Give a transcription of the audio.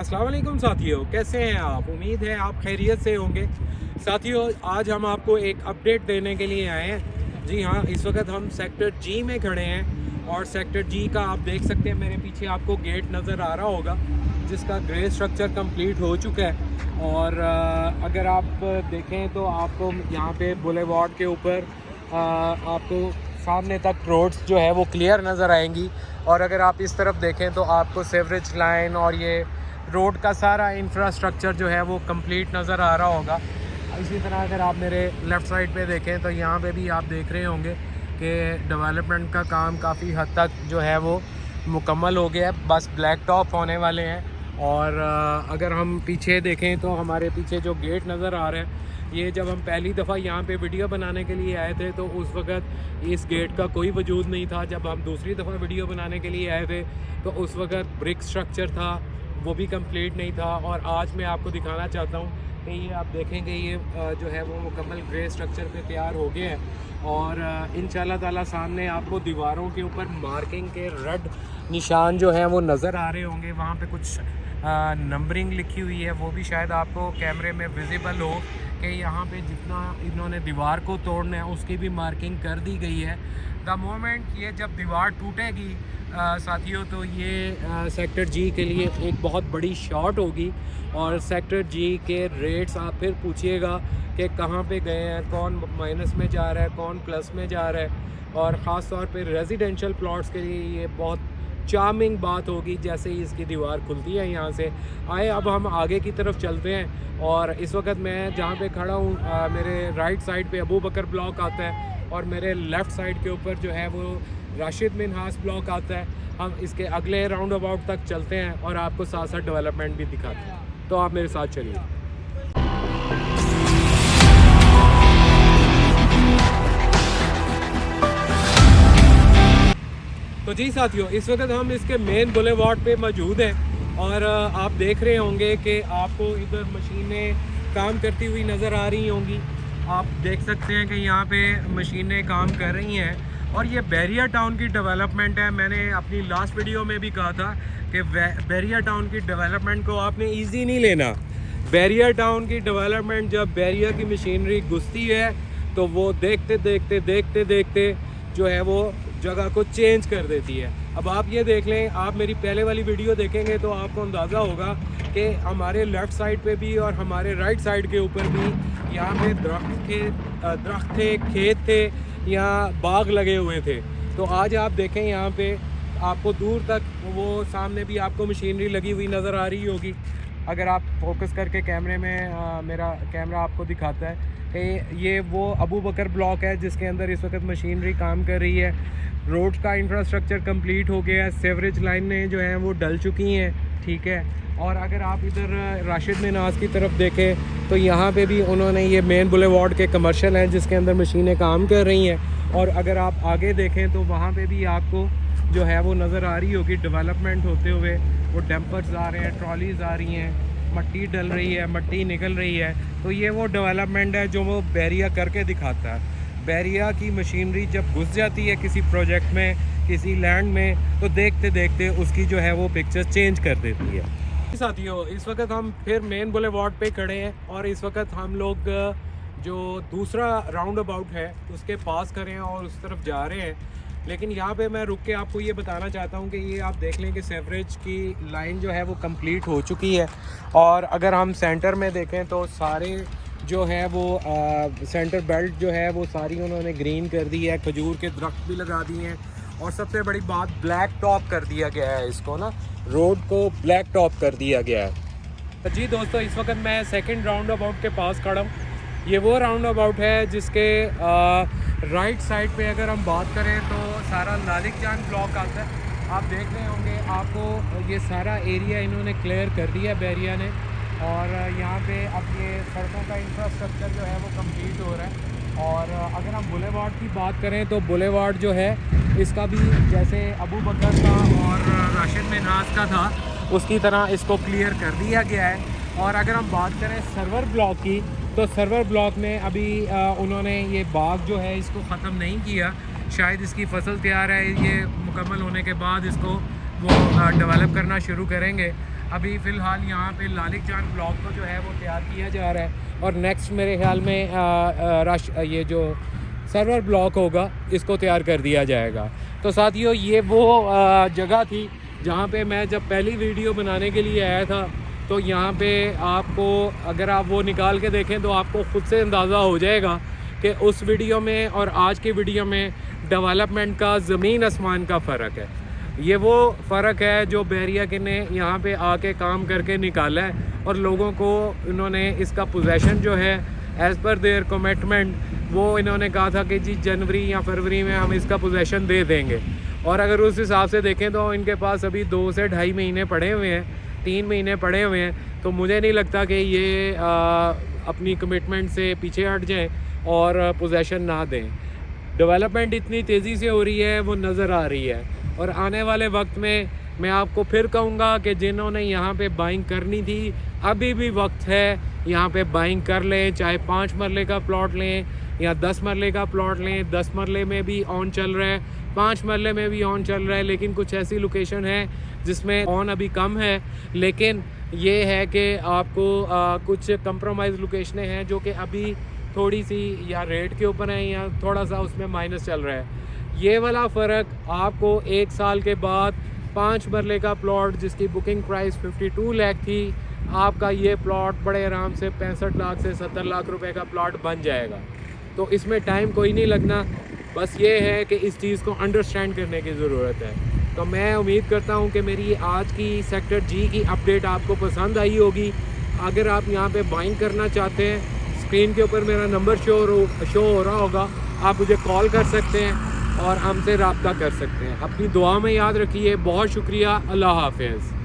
अस्सलाम वालेकुम साथियों, कैसे हैं आप? उम्मीद है आप खैरियत से होंगे। साथियों, आज हम आपको एक अपडेट देने के लिए आए हैं। जी हाँ, इस वक्त हम सेक्टर जी में खड़े हैं और सेक्टर जी का आप देख सकते हैं, मेरे पीछे आपको गेट नज़र आ रहा होगा जिसका ग्रे स्ट्रक्चर कंप्लीट हो चुका है। और अगर आप देखें तो आपको यहाँ पे बुलेवार्ड के ऊपर आपको सामने तक रोड्स जो है वो क्लियर नज़र आएंगी। और अगर आप इस तरफ देखें तो आपको सेवरेज लाइन और ये रोड का सारा इंफ्रास्ट्रक्चर जो है वो कंप्लीट नज़र आ रहा होगा। इसी तरह अगर आप मेरे लेफ़्ट साइड पे देखें तो यहाँ पे भी आप देख रहे होंगे कि डेवलपमेंट का काम काफ़ी हद तक जो है वो मुकम्मल हो गया है, बस ब्लैक टॉप होने वाले हैं। और अगर हम पीछे देखें तो हमारे पीछे जो गेट नज़र आ रहे हैं, ये जब हम पहली दफ़ा यहाँ पे वीडियो बनाने के लिए आए थे तो उस वक़्त इस गेट का कोई वजूद नहीं था। जब हम दूसरी दफ़ा वीडियो बनाने के लिए आए थे तो उस वक़्त ब्रिक स्ट्रक्चर था, वो भी कंप्लीट नहीं था। और आज मैं आपको दिखाना चाहता हूँ कि ये आप देखेंगे ये जो है वो मुकम्मल ग्रे स्ट्रक्चर पे तैयार हो गए हैं। और इंशाल्लाह ताला सामने आपको दीवारों के ऊपर मार्किंग के रेड निशान जो हैं वो नज़र आ रहे होंगे। वहाँ पे कुछ नंबरिंग लिखी हुई है, वो भी शायद आपको कैमरे में विजिबल हो कि यहाँ पे जितना इन्होंने दीवार को तोड़ना है उसकी भी मार्किंग कर दी गई है। द मोमेंट ये जब दीवार टूटेगी साथियों, तो ये सेक्टर जी के लिए एक बहुत बड़ी शॉट होगी। और सेक्टर जी के रेट्स आप फिर पूछिएगा कि कहाँ पे गए हैं, कौन माइनस में जा रहा है, कौन प्लस में जा रहा है। और ख़ास तौर पे रेजिडेंशियल प्लॉट्स के लिए ये बहुत चार्मिंग बात होगी जैसे ही इसकी दीवार खुलती है यहाँ से। आए अब हम आगे की तरफ चलते हैं। और इस वक्त मैं जहाँ पे खड़ा हूँ मेरे राइट साइड पे अबू बकर ब्लॉक आता है और मेरे लेफ़्ट साइड के ऊपर जो है वो राशिद मिन्हास ब्लॉक आता है। हम इसके अगले राउंड अबाउट तक चलते हैं और आपको साथ साथ डेवलपमेंट भी दिखाते हैं, तो आप मेरे साथ चलिए। तो जी साथियों, इस वक्त हम इसके मेन बुलेवार्ड पे मौजूद हैं और आप देख रहे होंगे कि आपको इधर मशीनें काम करती हुई नज़र आ रही होंगी। आप देख सकते हैं कि यहाँ पे मशीनें काम कर रही हैं और ये बैरिया टाउन की डेवलपमेंट है। मैंने अपनी लास्ट वीडियो में भी कहा था कि बैरिया टाउन की डेवलपमेंट को आपने ईजी नहीं लेना। बैरिया टाउन की डेवलपमेंट जब बैरिया की मशीनरी घुसती है तो वो देखते देखते देखते देखते जो है वो जगह को चेंज कर देती है। अब आप ये देख लें, आप मेरी पहले वाली वीडियो देखेंगे तो आपको अंदाज़ा होगा कि हमारे लेफ़्ट साइड पे भी और हमारे राइट साइड के ऊपर भी यहाँ पे दरख्त थे, खेत थे, यहाँ बाग लगे हुए थे। तो आज आप देखें यहाँ पे आपको दूर तक वो सामने भी आपको मशीनरी लगी हुई नज़र आ रही होगी। अगर आप फोकस करके कैमरे में मेरा कैमरा आपको दिखाता है कि ये वो अबू बकर ब्लॉक है जिसके अंदर इस वक्त मशीनरी काम कर रही है। रोड का इंफ्रास्ट्रक्चर कंप्लीट हो गया है, सेवरेज लाइनें जो हैं वो डल चुकी हैं, ठीक है। और अगर आप इधर राशिद मिन्हास की तरफ देखें तो यहाँ पे भी उन्होंने ये मेन बुलेवार्ड के कमर्शियल हैं जिसके अंदर मशीनें काम कर रही हैं। और अगर आप आगे देखें तो वहाँ पे भी आपको जो है वो नज़र आ रही होगी डेवलपमेंट होते हुए। वो डंपर्स आ रहे हैं, ट्रॉलीज़ आ रही हैं, मट्टी डल रही है, मट्टी निकल रही है। तो ये वो डेवलपमेंट है जो वो बैरिया करके दिखाता है। बैरिया की मशीनरी जब घुस जाती है किसी प्रोजेक्ट में, किसी लैंड में, तो देखते देखते उसकी जो है वो पिक्चर चेंज कर देती है। साथियों, इस वक्त हम फिर मेन बुलेवार्ड पे खड़े हैं और इस वक्त हम लोग जो दूसरा राउंड अबाउट है उसके पास करें और उस तरफ जा रहे हैं। लेकिन यहाँ पे मैं रुक के आपको ये बताना चाहता हूँ कि ये आप देख लें कि सेवरेज की लाइन जो है वो कंप्लीट हो चुकी है। और अगर हम सेंटर में देखें तो सारे जो है वो सेंटर बेल्ट जो है वो सारी उन्होंने ग्रीन कर दी है, खजूर के दरख्त भी लगा दिए हैं। और सबसे बड़ी बात, ब्लैक टॉप कर दिया गया है इसको ना, रोड को ब्लैक टॉप कर दिया गया है। तो जी दोस्तों, इस वक्त मैं सेकंड राउंड अबाउट के पास खड़ा हूँ। ये वो राउंड अबाउट है जिसके राइट साइड पे अगर हम बात करें तो सारा लालिक जान ब्लॉक आता है। आप देख रहे होंगे, आपको ये सारा एरिया इन्होंने क्लियर कर दिया बैरिया ने। और यहाँ पे अब ये सड़कों का इंफ्रास्ट्रक्चर जो है वो कंप्लीट हो रहा है। और अगर हम बुलेवार्ड की बात करें तो बुलेवार्ड जो है इसका भी जैसे अबू बकर का और राशिद मिन्हास का था उसकी तरह इसको क्लियर कर दिया गया है। और अगर हम बात करें सर्वर ब्लॉक की तो सर्वर ब्लॉक में अभी उन्होंने ये बाग जो है इसको ख़त्म नहीं किया। शायद इसकी फसल तैयार है, ये मुकम्मल होने के बाद इसको वो डेवलप करना शुरू करेंगे। अभी फ़िलहाल यहाँ पे लालिक जान ब्लॉक को जो है वो तैयार किया जा रहा है, और नेक्स्ट मेरे ख्याल में ये जो सर्वर ब्लॉक होगा इसको तैयार कर दिया जाएगा। तो साथियों, ये वो जगह थी जहाँ पे मैं जब पहली वीडियो बनाने के लिए आया था, तो यहाँ पे आपको अगर आप वो निकाल के देखें तो आपको ख़ुद से अंदाज़ा हो जाएगा कि उस वीडियो में और आज की वीडियो में डेवलपमेंट का ज़मीन आसमान का फ़र्क है। ये वो फ़र्क है जो बहरिया के ने यहाँ पे आके काम करके निकाला है, और लोगों को इन्होंने इसका पोजेसन जो है एज़ पर देयर कमिटमेंट, वो इन्होंने कहा था कि जी जनवरी या फरवरी में हम इसका पोजेसन दे देंगे। और अगर उस हिसाब से देखें तो इनके पास अभी 2 से ढाई महीने पड़े हुए हैं, 3 महीने पड़े हुए हैं। तो मुझे नहीं लगता कि ये अपनी कमिटमेंट से पीछे हट जाएं और पोजेसन ना दें। डेवलपमेंट इतनी तेज़ी से हो रही है, वो नज़र आ रही है, और आने वाले वक्त में मैं आपको फिर कहूँगा कि जिन्होंने यहाँ पे बाइंग करनी थी, अभी भी वक्त है, यहाँ पे बाइंग कर लें। चाहे 5 मरले का प्लॉट लें या 10 मरले का प्लॉट लें। 10 मरले में भी ऑन चल रहा है, 5 मरले में भी ऑन चल रहा है, लेकिन कुछ ऐसी लोकेशन है जिसमें ऑन अभी कम है। लेकिन ये है कि आपको कुछ कंप्रोमाइज़ लोकेशनें हैं जो कि अभी थोड़ी सी या रेट के ऊपर है या थोड़ा सा उसमें माइनस चल रहा है। ये वाला फ़र्क आपको 1 साल के बाद 5 मरले का प्लॉट जिसकी बुकिंग प्राइस 52 लाख थी, आपका ये प्लॉट बड़े आराम से 65 लाख से 70 लाख रुपए का प्लॉट बन जाएगा। तो इसमें टाइम कोई नहीं लगना, बस ये है कि इस चीज़ को अंडरस्टैंड करने की ज़रूरत है। तो मैं उम्मीद करता हूँ कि मेरी आज की सेक्टर जी की अपडेट आपको पसंद आई होगी। अगर आप यहाँ पे बाइंग करना चाहते हैं, स्क्रीन के ऊपर मेरा नंबर शो हो रहा होगा, आप मुझे कॉल कर सकते हैं और हमसे रब्ता कर सकते हैं। अपनी दुआ में याद रखिए। बहुत शुक्रिया। अल्लाह हाफ़िज़।